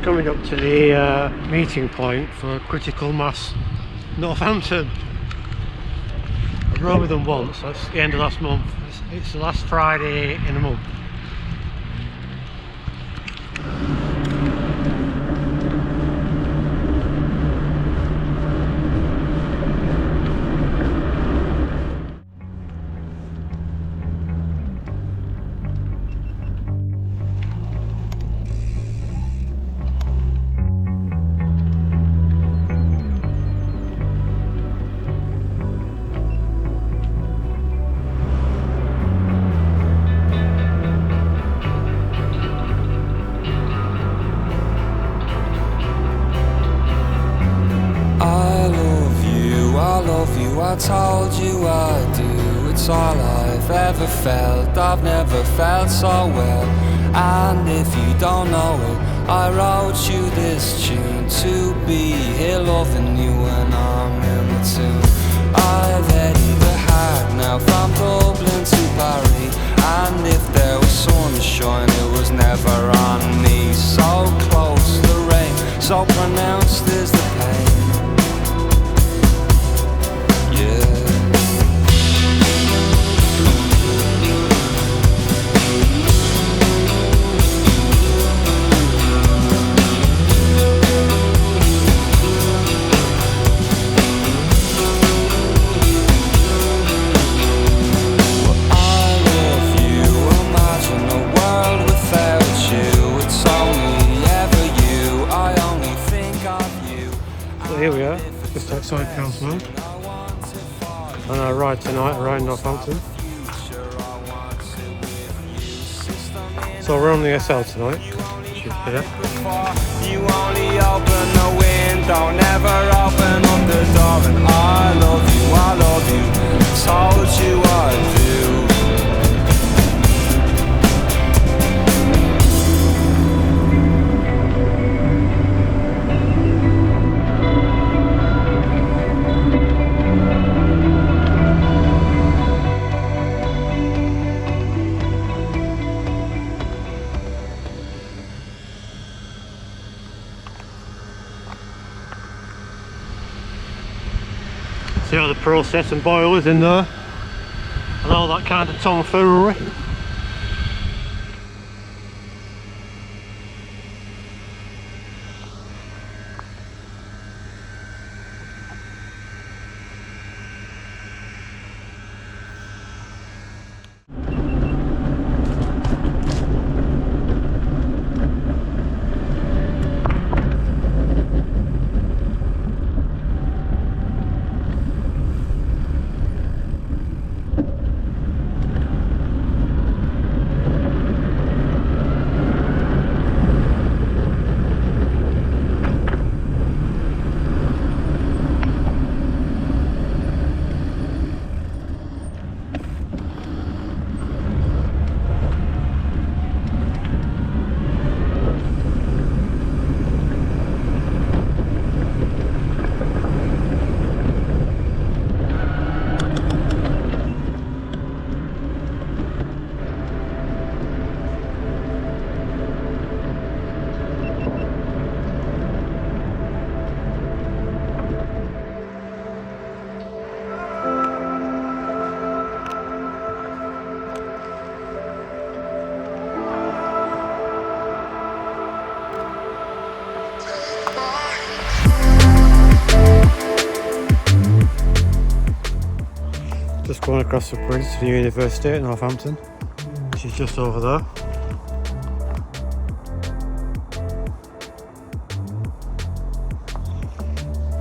Coming up to the meeting point for Critical Mass Northampton. I rode with them once, that's the end of last month. It's the last Friday in a month. I told you I do, it's all I've ever felt. I've never felt so well. And if you don't know it, I wrote you this tune to be here loving you when I'm in the tune. I've headed the hard now from Dublin to Paris, and if there was sunshine it was never on me. So close the rain, so pronounced is the pain. Here we are, just outside Councilman, on our ride tonight around Northampton. So we're on the SL tonight, which is here. You only open the window, never open up the door. And I love you, told you I do. See all the process and boilers in there and all that kind of tomfoolery. Just going across the bridge to the university at Northampton, which is just over there.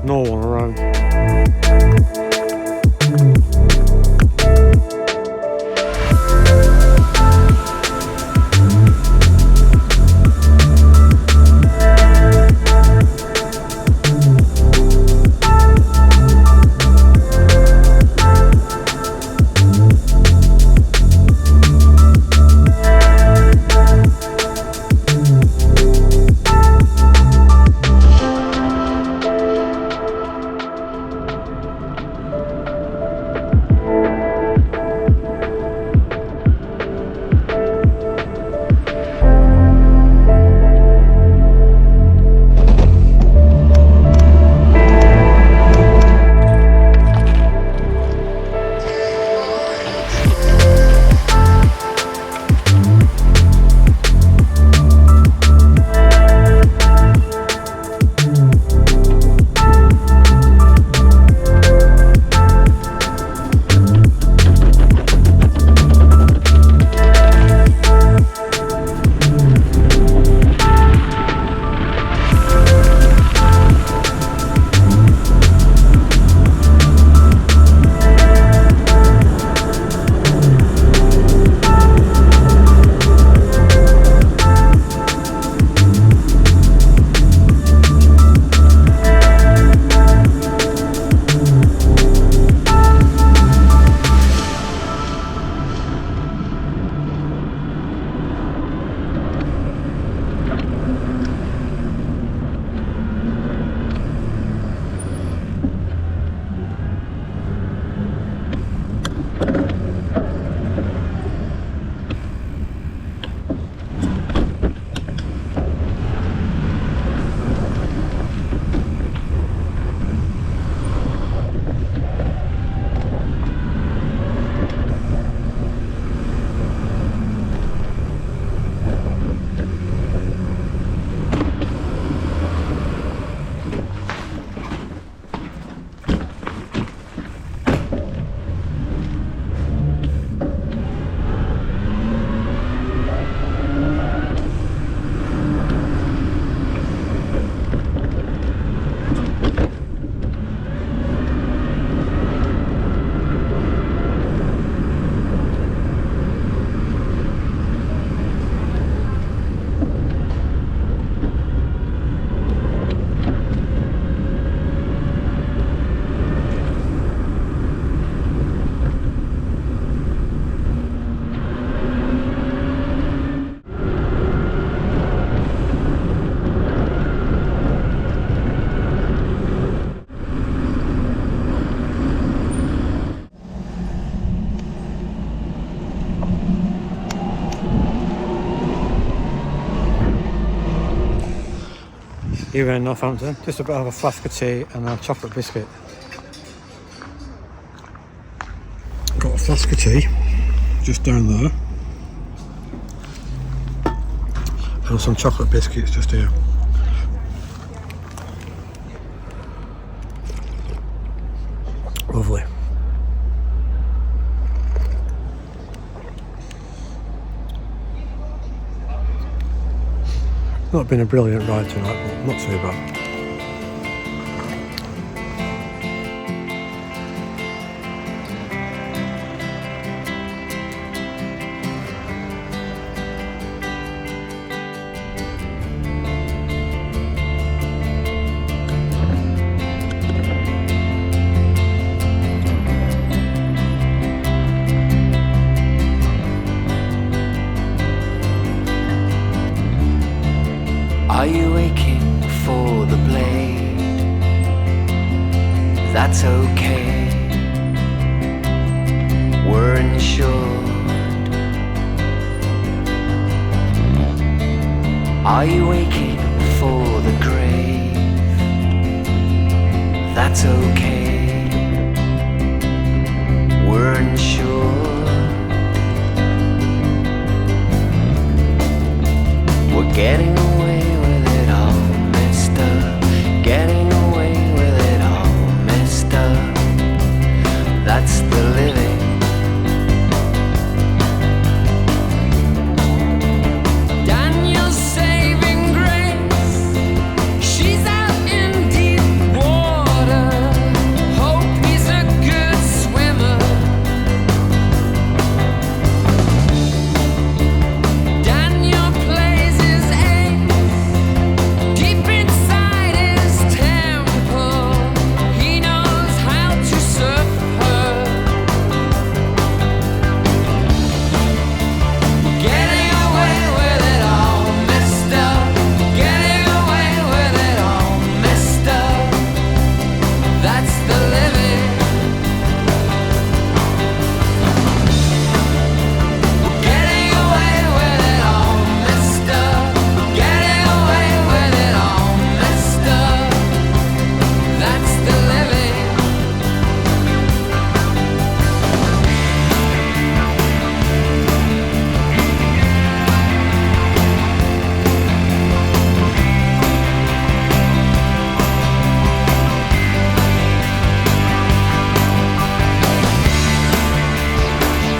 No one around. here in Northampton. Just a bit of a flask of tea and a chocolate biscuit. Got a flask of tea just down there and some chocolate biscuits just here. Lovely. Not been a brilliant ride tonight, but not too bad. Are you aching for the blade? That's okay, we're insured. Are you aching for the grave? That's okay, we're insured. We're getting away with it all, mister. Getting away with it all, mister. That's the living. Daniel's saving grace. She's out in deep water. Hope he's a good swimmer. Daniel plays his ace deep inside his temple. He knows how to surf her. Getting away with it all, mister. Getting away with it all, mister. That's the living. Getting away with it all, mister. Getting away with it all, mister. That's the living.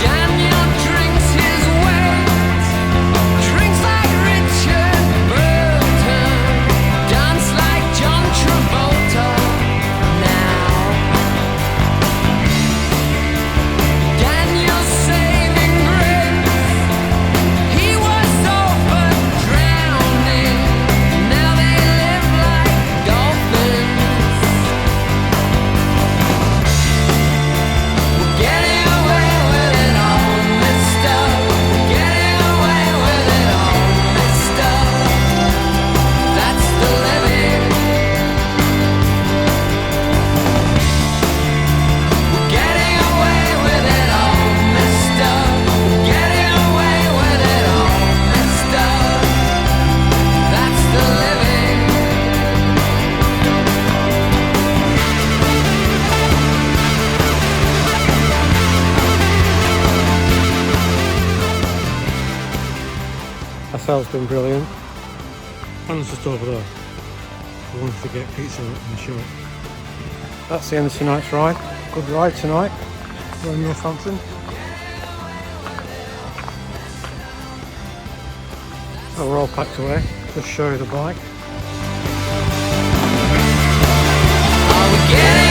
Daniel drinks his weight, drinks like Richard Burton, dance like John Travolta now. Daniel's saving grace, he was over drowning, now they live like dolphins. We're getting away with it all, mister. We're getting away with it all, mister. That's the living. We're getting away with it all, mister. We're getting away with it all, mister. That's the living. That sale's been brilliant. Anne's just over there. We wanted to get pizza and short. That's the end of tonight's ride. Good ride tonight. We're in Northampton. So we're all packed away. Just show you the bike. Are we getting